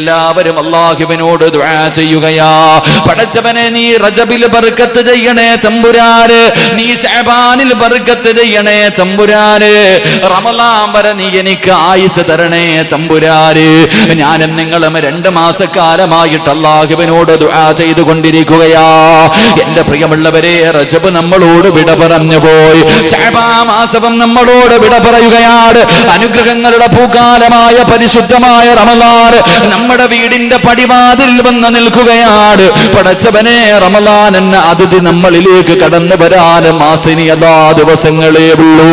എല്ലാവരും അല്ലാഹുവിനോട് ദുആ ചെയ്യുകയാ. പടച്ചവനെ നീ റജബിൽ ബർക്കത്ത് ചെയ്യണേ തമ്പുരാന്, നീ ശഅബാനിൽ ബർക്കത്ത് ചെയ്യണേ തമ്പുരാന്, റമളാൻ വരെ നീ എനിക്ക് ആയുസ് തരണേ തമ്പുരാന്. ഞാനും നിങ്ങളും 2 മാസക്കാലമായിട്ട് അല്ലാഹുവിനോട് ദുആ ചെയ്തുകൊണ്ടിരിക്കുകയാ. എന്റെ പ്രിയമുള്ളവരെ, റജബ് നമ്മളോട് വിട പറഞ്ഞു പോയി, ശഅബാൻ മാസവും നമ്മളോട് വിട പറയുകയാണ്. അനുഗ്രഹങ്ങളുടെ പൂക്കാലമായ പരിശുദ്ധമായ റമളാൻ നമ്മുടെ വീടിന്റെ പടിവാതിൽ വന്ന് നിൽക്കുകയാണ്. പടച്ചവനെ, റമളാൻ എന്ന അതിഥി നമ്മളിലേക്ക് കടന്നു വരാൻ മാസനിയതാ ദിവസങ്ങളേ ഉള്ളൂ.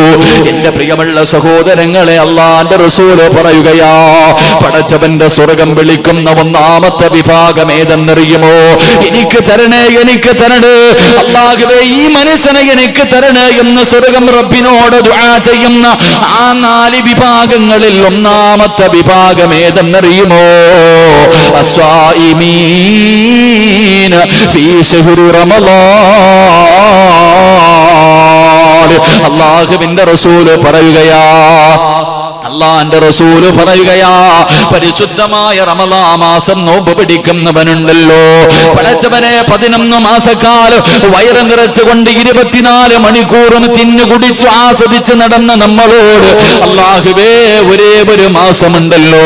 എന്റെ പ്രിയമുള്ള സഹോദരങ്ങളെ, അല്ലാഹുവിന്റെ റസൂൽ പറയുകയാ, പടച്ചവന്റെ സ്വർഗം വിളിക്കുന്ന 1ാമത്തെ വിഭാഗം ഏതെന്നറിയുമോ? എനിക്ക് തരണേ, എനിക്ക് തരണേ അല്ലാഹുവേ, ഈ മനുഷ്യനെ എനിക്ക് തരണേ എന്ന് സ്വർഗം റബ്ബിനോട് ദുആ ചെയ്യുന്ന ആ 4 വിഭാഗങ്ങളിൽ 1ാമത്തെ വിഭാഗം ഏതെന്നറിയുമോ? الصائمين في شهر رمضان. അല്ലാഹുവിന്റെ റസൂൽ പറയുകയാ, അല്ലാഹുവിന്റെ റസൂൽ പറയുകയാ, പരിശുദ്ധമായ റമളാൻ മാസം നോമ്പ് പിടിക്കുന്നവനുണ്ടല്ലോ, പടച്ചവനെ 11 മാസക്കാലം വയറ് നിറച്ചുകൊണ്ട് 24 മണിക്കൂറും തിന്നു കുടിച്ചു ആസ്വദിച്ച് നടന്ന നമ്മളോട് അല്ലാഹുവേ, ഒരേ ഒരു മാസമുണ്ടല്ലോ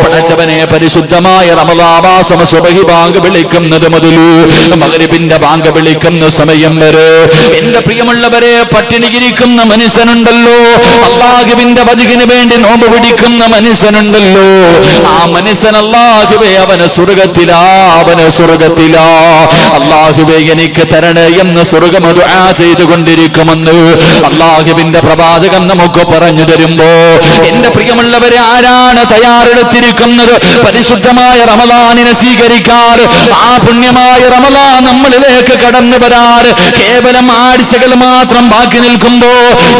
പടച്ചവനെ, പരിശുദ്ധമായ റമളാൻ മാസം സുബഹി ബാങ്ക് വിളിക്കുന്നത് മുതൽ മഗ്രിബിന്റെ ബാങ്ക് വിളിക്കുന്ന സമയം വരെ എന്റെ പ്രിയമുള്ളവരെ പട്ടിണിയിരിക്കുന്ന മനുഷ്യനുണ്ടല്ലോ, അല്ലാഹുവിന്റെ വചനത്തിന് വേണ്ടി നോമ്പ് പിടിക്കുന്ന മനുഷ്യനുണ്ടല്ലോ, ആ മനുഷ്യൻ അല്ലാഹുവേ അവന് സ്വർഗ്ഗത്തിലാ, അവന് സ്വർഗ്ഗത്തിലാ. അല്ലാഹുവേ, എനിക്ക് തരണേ എന്ന് സ്വർഗ്ഗം ദുആ ചെയ്തുകൊണ്ടിരിക്കുമെന്ന് അല്ലാഹുവിന്റെ പ്രവാചകൻ നമുക്ക് പറഞ്ഞു തരുമ്പോ എന്റെ പ്രിയമുള്ളവരെ, ആരാണ് തയ്യാറെടുത്തിരിക്കുന്നത് പരിശുദ്ധമായ റമളാനിനെ സ്വീകരിക്കാൻ? ആ പുണ്യമായ റമളാൻ നമ്മളിലേക്ക് കടന്നു വരാൻ കേവലം ആഴ്ചകൾ മാത്രം ബാക്കി നിൽക്കുമ്പോ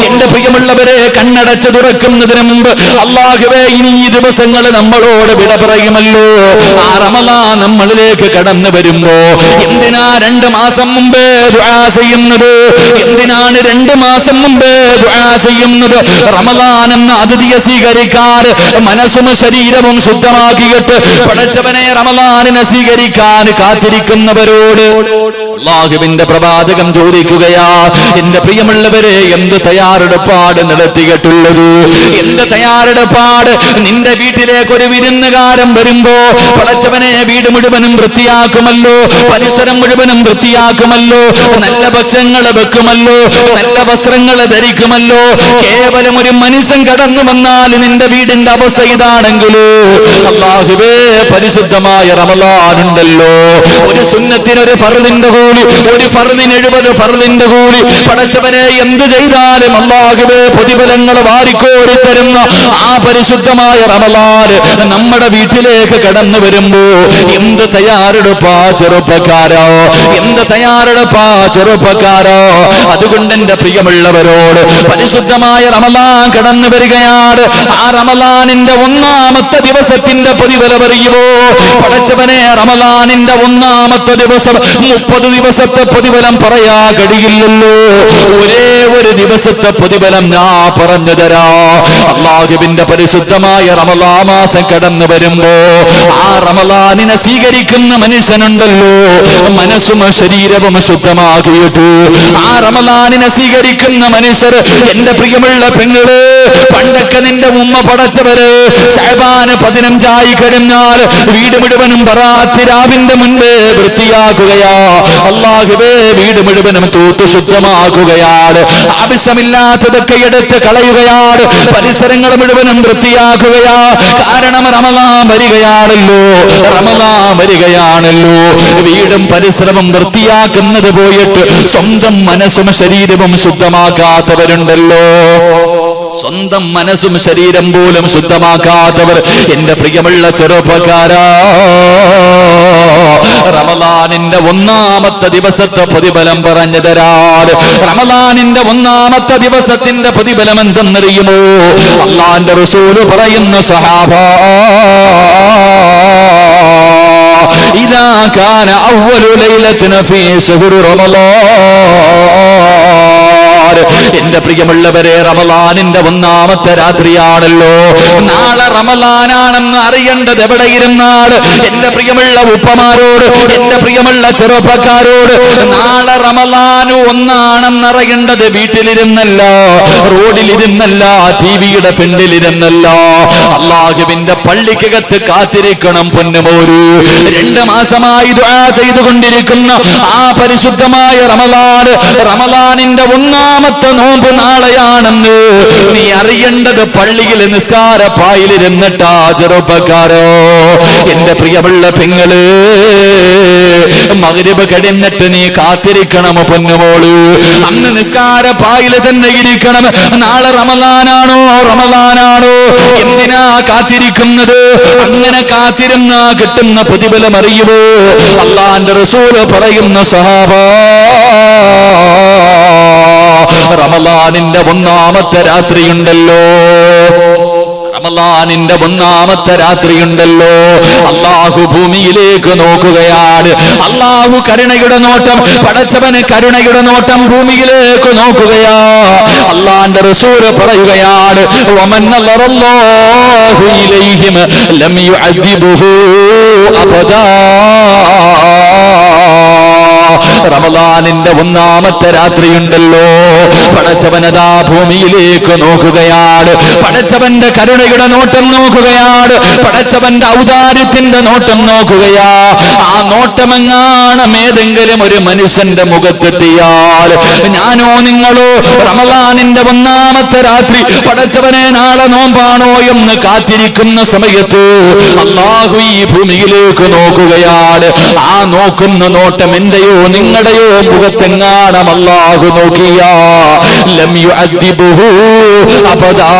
എന്റെ പ്രിയമുള്ളവരെ, കണ്ണടച്ച് തുറക്കുന്നതിന് മുമ്പ് അല്ലാഹുവേ, ഇനി ഈ ദിവസങ്ങൾ നമ്മളോട് വിട പറയുമല്ലോ. ആ റമളാൻ നമ്മളിലേക്ക് കടന്നു വരുമ്പോ എന്തിനാ 2 മാസം മുമ്പേ ദുആ ചെയ്യുന്നത്? എന്തിനാണ് 2 മാസം മുമ്പേ ദുആ ചെയ്യുന്നത്? റമളാൻ എന്ന അതിഥിയെ സ്വീകരിക്കാൻ മനസ്സും ശരീരവും ശുദ്ധമാക്കിയിട്ട് പടച്ചവനെ റമളാനിനെ സ്വീകരിക്കാൻ കാത്തിരിക്കുന്നവരോട് അല്ലാഹുവിന്റെ പ്രവാചകൻ ചോദിക്കുകയാ, എന്റെ പ്രിയമുള്ളവരെ, എന്ത് തയ്യാറെടുപ്പാട് നടത്തിയിട്ടുള്ളത്? എന്ത് തയ്യാറെടുപ്പാട്? നിന്റെ വീട്ടിലേക്ക് ഒരു വിരുന്നുകാരൻ വരുമ്പോ പടച്ചവനെ വീട് മുഴുവനും വൃത്തിയാക്കുമല്ലോ, പരിസരം മുഴുവനും വൃത്തിയാക്കുമല്ലോ, നല്ല ഭക്ഷണങ്ങൾ വെക്കുമല്ലോ, നല്ല വസ്ത്രങ്ങൾ ധരിക്കുമല്ലോ. കേവലം ഒരു മനുഷ്യൻ കടന്നു വന്നാൽ നിന്റെ വീടിന്റെ അവസ്ഥ ഇതാണെങ്കിലോ അല്ലാഹുവേ, പരിശുദ്ധമായ റമളാൻ ഉണ്ടല്ലോ, ഒരു സുന്നത്തിന് ഒരു ഫർദിന്റെ കൂലി, ഒരു ഫർദിന് 70 ഫർദിന്റെ കൂലി. പടച്ചവനെ, എന്ത് ചെയ്താലും അല്ലാഹുവേ പ്രതിഫലങ്ങൾ വാരിക്കോരി തരുന്ന ആ പരിശുദ്ധമായ റമളാൻ നമ്മുടെ വീട്ടിലേക്ക് കടന്നു വരുമ്പോ എന്ത് തയ്യാറെടുപ്പാ ചെറുപ്പക്കാരോ, എന്ത് തയ്യാറെടുപ്പാ ചെറുപ്പക്കാരോ. അതുകൊണ്ട് എന്റെ പ്രിയമുള്ളവരോട്, പരിശുദ്ധമായ റമളാൻ കടന്നു വരികയാണ്. ആ റമളാനിന്റെ 1ാമത്തെ ദിവസത്തിന്റെ പ്രതിഫലം അറിയുമോ? പടച്ചവനെ, റമളാനിന്റെ 1ാമത്തെ ദിവസം 30 ദിവസത്തെ പ്രതിഫലം പറയാ കഴിയില്ലല്ലോ. ഒരേ ഒരു ദിവസത്തെ പ്രതിഫലം ഞാൻ പറഞ്ഞു തരാ. അല്ലാഹുവിന്റെ പരിശുദ്ധമായ റമളാൻ മാസം കടന്നു വരുമ്പോ ആ റമളാനിനെ സ്വീകരിക്കുന്ന മനുഷ്യനുണ്ടല്ലോ, മനസ്സും ശരീരവും ശുദ്ധമാക്കിയിട്ട് ആ റമളാനിനെ സ്വീകരിക്കുന്ന മനുഷ്യർ, എന്റെ പ്രിയമുള്ള പെങ്ങള്, പണ്ടൊക്കെ നിന്റെ ഉമ്മ പടച്ചവര് ശഅബാൻ 15 കഴിഞ്ഞാൽ വീട് മുഴുവനും ബറാത്ത് രാവിന്റെ മുൻപേ വൃത്തിയാക്കുകയാ. അല്ലാഹുവേ, വീട് മുഴുവനും തൂത്ത് ശുദ്ധമാക്കുകയാണ്, ആവശ്യമില്ലാത്തതൊക്കെ എടുത്ത് കളയുകയാണ്, പരിസരങ്ങൾ മുഴുവനും വൃത്തിയാക്കുകയാ. കാരണം റമളാൻ വരികയാണല്ലോ, റമളാൻ വരികയാണല്ലോ. വീടും പരിസരവും വൃത്തിയാക്കുന്നത് പോയിട്ട് സ്വന്തം മനസ്സും ശരീരവും ശുദ്ധമാക്കാത്തവരുണ്ടല്ലോ, സ്വന്തം മനസ്സും ശരീരം പോലും ശുദ്ധമാക്കാത്തവർ. എന്റെ പ്രിയമുള്ള ചെറുപ്പക്കാരാ, റമളാനിന്റെ 1ാമത്തെ ദിവസത്തെ പ്രതിഫലം പറഞ്ഞു തരാൻ. റമളാനിന്റെ 1ാമത്തെ ദിവസത്തിന്റെ പ്രതിഫലം എന്തെന്നറിയുമോ? അല്ലാഹുവിന്റെ റസൂൽ പറയുന്ന സഹാബാ, ഇദാ കാന അവ്വലു ലൈലത്തിൻ ഫീ ശഹ്രി റമളാൻ എന്റെ പ്രിയമുള്ളവരെ, റമളാനിന്റെ ഒന്നാമത്തെ രാത്രിയാണല്ലോ. നാളെ റമളാനാണെന്ന് അറിയേണ്ടത് എവിടെ ഇരുന്നാൽ? എന്റെ പ്രിയമുള്ള ഉപ്പമാരോട്, എന്റെ പ്രിയമുള്ള ചെറുപ്പക്കാരോട്, നാളെ റമളാന് ഒന്നാണെന്നറിയേണ്ടത് വീട്ടിലിരുന്നല്ല, റോഡിലിരുന്നല്ല, ടിവിയുടെ ഫ്രണ്ടിലിരുന്നല്ല, അല്ലാഹുവിന്റെ പള്ളിക്കകത്ത് കാത്തിരിക്കണം പൊന്നുമോര്. 2 മാസമായി ദുആ ചെയ്തുകൊണ്ടിരിക്കുന്ന ആ പരിശുദ്ധമായ റമളാനിന്റെ ഒന്നാമത്തെ നോമ്പ് നാളെയാണെന്ന് നീ അറിയേണ്ടത് പള്ളിയിൽ നിസ്കാരപ്പായിലിരുന്നിട്ടാ ചെറുപ്പക്കാരോ. എന്റെ പ്രിയമുള്ള പെങ്ങള്, മഗ്രിബ് കഴിഞ്ഞിട്ട് നീ കാത്തിരിക്കണം പൊന്നുമോള്. അന്ന് നിസ്കാരപ്പായിൽ തന്നെ ഇരിക്കണം. നാളെ റമളാനാണോ? എന്തിനാ കാത്തിരിക്കുന്നത്? അങ്ങനെ കാത്തിരുന്ന കിട്ടുന്ന പ്രതിഫലം അറിയുമോ? അല്ലാഹുവിന്റെ റസൂൽ പറയുന്ന സഹാബാ, റമളാനിന്റെ ഒന്നാമത്തെ രാത്രിയുണ്ടല്ലോ, റമളാനിന്റെ ഒന്നാമത്തെ രാത്രിയുണ്ടല്ലോ, അല്ലാഹു ഭൂമിയിലേക്ക് നോക്കുകയാണ്. അല്ലാഹു കരുണയുടെ നോട്ടം, പടച്ചവന് കരുണയുടെ നോട്ടം ഭൂമിയിലേക്ക് നോക്കുകയാ. അല്ലാഹുവിന്റെ റസൂൽ പറയുകയാണ്, വമൻ നളറല്ലാഹു ഇലൈഹിം ലം യുഅദ്ദിബുഹു അബദാ. റമളാനിന്റെ ഒന്നാമത്തെ രാത്രിയുണ്ടല്ലോ, പടച്ചവനതാ ഭൂമിയിലേക്ക് നോക്കുകയാണ്. പടച്ചവന്റെ കരുണയുടെ നോട്ടം നോക്കുകയാണ്. പടച്ചവന്റെ ഔദാര്യത്തിന്റെ നോട്ടം നോക്കുകയാ. ആ നോട്ടമെങ്ങാണം ഏതെങ്കിലും ഒരു മനുഷ്യന്റെ മുഖത്തെത്തിയാൽ, ഞാനോ നിങ്ങളോ റമളാനിന്റെ ഒന്നാമത്തെ രാത്രി പടച്ചവനെ നാളെ നോമ്പാണോ എന്ന് കാത്തിരിക്കുന്ന സമയത്ത് അല്ലാഹു ഈ ഭൂമിയിലേക്ക് നോക്കുകയാണ്. ആ നോക്കുന്ന നോട്ടം എന്റെയോ നിങ്ങളുടെയോ മുഖത്തെങ്ങാണം അല്ലാഹു നോക്കിയാ, ലം യുഅദ്ദിബുഹു അബദാ.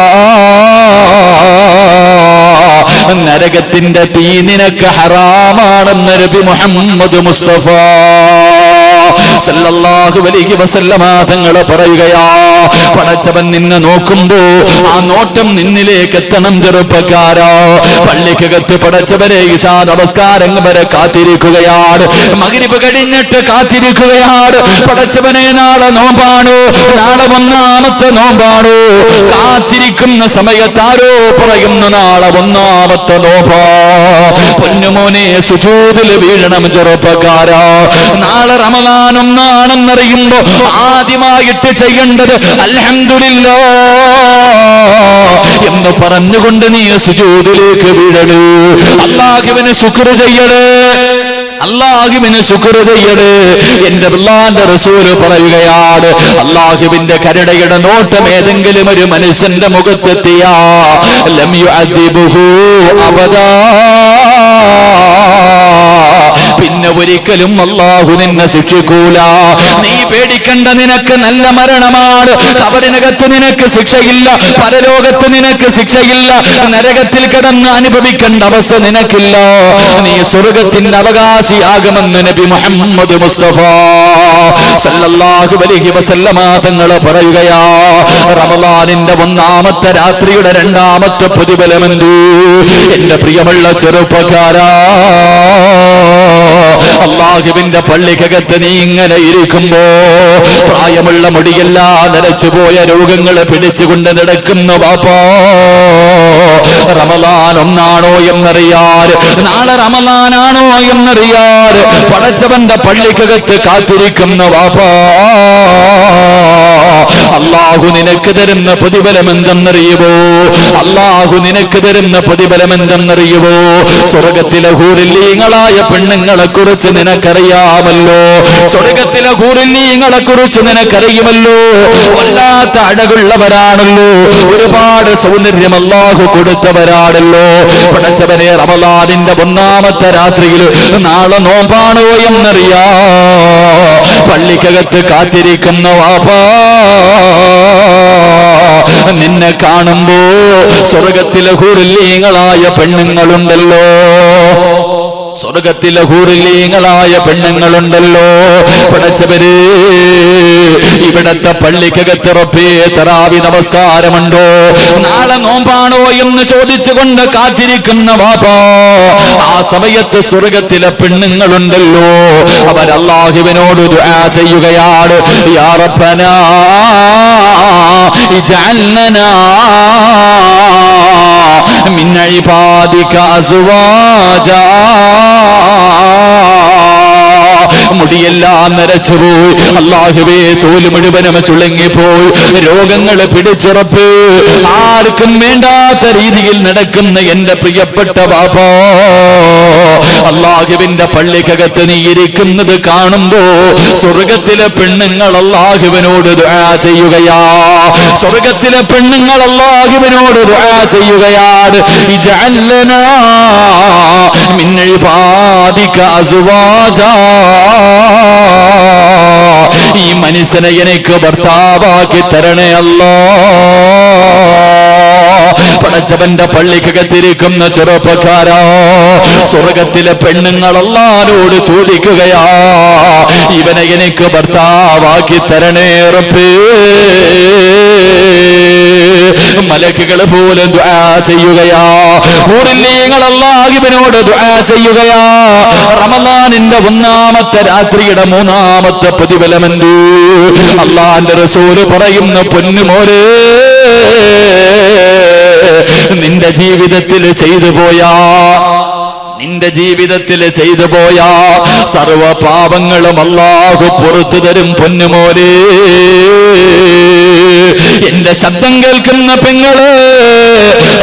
നരകത്തിന്റെ തീ നിനക്ക് ഹറാമാണെന്ന് നബി മുഹമ്മദ് മുസ്തഫ സല്ലല്ലാഹു അലൈഹി വസല്ലമ തങ്ങൾ പറയുകയാ. പടച്ചവൻ നിന്നെ നോക്കുമ്പോ ആ നോട്ടം നിന്നിലേക്ക് എത്തണം ചെറുപ്പക്കാരാ. പള്ളിക്കകത്ത് പടച്ചവനെ ഇശാ നമസ്കാരം വരെ കാത്തിരിക്കുകയാണ്. മഗ്രിബ് കഴിഞ്ഞിട്ട് കാത്തിരിക്കുകയാണ്. പടച്ചവനെ നാളെ നോമ്പാണോ? നാളെ ഒന്നാമത്തെ നോമ്പാണോ? കാത്തിരിക്കുന്ന സമയത്താരോ പറയുന്നു നാളെ ഒന്നാമത്തെ നോമ്പാ. പൊന്നുമോനെ, സുജൂദിൽ വീഴണം ചെറുപ്പക്കാരാ. നാളെ റമളാൻ ഒന്നാണെന്നറിയുമ്പോ ആദ്യമായിട്ട് ചെയ്യേണ്ടത് അൽഹംദുലില്ലാഹ് എന്ന് പറഞ്ഞുകൊണ്ട് നീ സുജൂദിലേക്ക് വീഴണേ. അല്ലാഹുവിനെ ശുക്ർ ചെയ്യണേ, അല്ലാഹുവിനെ ശുക്ർ ചെയ്യണേ. എന്റെ അല്ലാഹുവിന്റെ റസൂൽ പറയുകയാണ്, അല്ലാഹുവിന്റെ കരുണയുടെ നോട്ടം ഏതെങ്കിലും ഒരു മനുഷ്യന്റെ മുഖത്തെത്തിയാ ലം യുഅദ്ദിബുഹു അബദാ. പിന്നെ ഒരിക്കലും അല്ലാഹു നിന്നെ ശിക്ഷിക്കൂല. നീ പേടിക്കണ്ട, നിനക്ക് നല്ല മരണമാണ്. ഖബറിനകത്ത് നിനക്ക് ശിക്ഷയില്ല, പരലോകത്ത് നിനക്ക് ശിക്ഷയില്ല, നരകത്തിൽ കിടന്ന് അനുഭവിക്കേണ്ട അവസ്ഥ നിനക്കില്ല. നീ സ്വർഗത്തിന്റെ അവകാശിയാകുമെന്ന് നബി മുഹമ്മദ് മുസ്തഫ സല്ലല്ലാഹു അലൈഹി വസല്ലമ തങ്ങൾ പറയുകയാ. റമളാനിന്റെ ഒന്നാമത്തെ രാത്രിയുടെ രണ്ടാമത്തെ പ്രതിഫലമെന്ത്? എന്റെ പ്രിയമുള്ള ചെറുപ്പക്കാരാ, അല്ലാഹുവിന്റെ പള്ളിക്കകത്ത് നീ ഇങ്ങനെ ഇരിക്കുമ്പോ പ്രായമുള്ള മുടിയെല്ലാം നരച്ചുപോയ രോഗങ്ങളെ പിടിച്ചുകൊണ്ട് നടക്കുന്ന വാപ്പാ, റമളാൻ ഒന്നാണോ എന്നറിയാൻ, നാളെ റമളാനാണോ എന്നറിയാൻ പടച്ചവന്റെ പള്ളിക്കകത്ത് കാത്തിരിക്കുന്ന വാപ്പാ, അല്ലാഹു നിനക്ക് തരുന്ന പ്രതിഫലം എന്തെന്നറിയുമോ? അല്ലാഹു നിനക്ക് തരുന്ന പ്രതിഫലം എന്തെന്നറിയുമോ? സ്വർഗത്തിലെ ഹൂറില്ലീങ്ങളായ പെണ്ണുങ്ങളെ കുറിച്ച് നിനക്കറിയാമല്ലോ. സ്വർഗത്തിലെ ഹൂറില്ലീങ്ങളെ കുറിച്ച് നിനക്കറിയുമല്ലോ. വല്ലാത്ത അഴകുള്ളവരാണല്ലോ, ഒരുപാട് സൗന്ദര്യം അല്ലാഹു കൊടുത്തവരാണല്ലോ. പടച്ചവനെ, റമളാനിന്റെ ഒന്നാമത്തെ രാത്രിയിൽ നാളെ നോമ്പാണോ എന്നറിയാ പള്ളിക്കകത്ത് കാത്തിരിക്കുന്ന വാപ്പാ, നിന്നെ കാണുമ്പോ സ്വർഗത്തിലെ ഹൂറില്ലീങ്ങളായ പെണ്ണുങ്ങളുണ്ടല്ലോ, സ്വർഗത്തിലെ ഹൂറില്ലീങ്ങളായ പെണ്ണുങ്ങളുണ്ടല്ലോ. പടച്ചവരെ, ഇവിടത്തെ പള്ളിക്കകത്ത് റബ്ബേ തറാവി നമസ്കാരമുണ്ടോ, നാളെ നോമ്പാണോ എന്ന് ചോദിച്ചുകൊണ്ട് കാത്തിരിക്കുന്ന വാപ്പാ, ആ സമയത്ത് സ്വർഗത്തിലെ പെണ്ണുങ്ങളുണ്ടല്ലോ, അവർ അല്ലാഹുവിനോട് ദുആ ചെയ്യുകയാണ്, യാ റബ്ബനാ ഇജ്അൽനാ മിൻ ഇബാദിക അസ്വാജാ. മുടിയെല്ലാം നരച്ചുപോയി, അല്ലാഹുവേ തോല് മുഴുവനും ചുളുങ്ങിപ്പോയി, രോഗങ്ങൾ പിടിച്ചുറപ്പ്, ആർക്കും വേണ്ടാത്ത രീതിയിൽ നടക്കുന്ന എന്റെ പ്രിയപ്പെട്ട ബാപ്പാ, അല്ലാഹുവിന്റെ പള്ളിക്കകത്ത് നീ ഇരിക്കുന്നത് കാണുമ്പോ സ്വർഗത്തിലെ പെണ്ണുങ്ങൾ അല്ലാഹുവിനോട് ദുആ ചെയ്യുകയാ, സ്വർഗത്തിലെ പെണ്ണുങ്ങൾ അല്ലാഹുവിനോട് ദുആ ചെയ്യുകയാണ്, ഇജ്അൽനാ മിൻ ഇബാദിക അസ്വാജാ. ഈ മനുഷ്യനെ എനിക്ക് ഭർത്താവാക്കി തരണേ അല്ലാ. പടച്ചവന്റെ പള്ളിക്കകത്തിരിക്കുന്ന ചെറുപ്പക്കാരാ, സ്വർഗത്തിലെ പെണ്ണുങ്ങൾ അല്ലാഹുവോട് ചോദിക്കുകയാ, ഇവനെ എനിക്ക് ഭർത്താവാക്കി തരണേ റബ്ബേ. മലക്കുകൾ പോലും ദുആ ചെയ്യുകയാ, ഹൂറില്ലീങ്ങൾ അല്ലാഹുവിനോട് ദുആ ചെയ്യുകയാ. റമളാനിന്റെ 1-ാമത്തെ രാത്രിയുടെ 3-ാമത്തെ പ്രതിഫലമെന്ത്? അല്ലാഹുവിന്റെ റസൂല് പറയുന്ന പൊന്നുമോനെ, നിന്റെ ജീവിതത്തിൽ ചെയ്തു പോയാ, നിന്റെ ജീവിതത്തിൽ ചെയ്തു പോയാ സർവ പാപങ്ങളും അല്ലാഹു പുറത്തു തരും പൊന്നുമോനെ. എന്റെ ശബ്ദം കേൾക്കുന്ന പെങ്ങള്,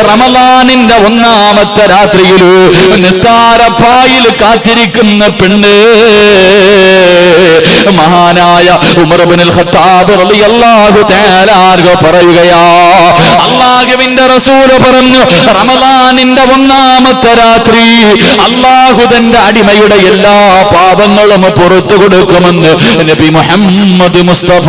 റമളാനിന്റെ 1-ാമത്തെ രാത്രിയിൽ നിസ്കാരപ്പായിൽ കാത്തിരിക്കുന്ന പെണ്ണ്, മഹാനായ ഉമർ ഇബ്നുൽ ഖത്താബ് റളിയല്ലാഹു തആല അൻഹു പറയുകയാ, അല്ലാഹുവിന്റെ റസൂൽ പറഞ്ഞു, റമളാനിന്റെ 1-ാമത്തെ രാത്രി അല്ലാഹു തന്റെ അടിമയുടെ എല്ലാ പാപങ്ങളും പുറത്തു കൊടുക്കുമെന്ന് നബി മുഹമ്മദ് മുസ്തഫ.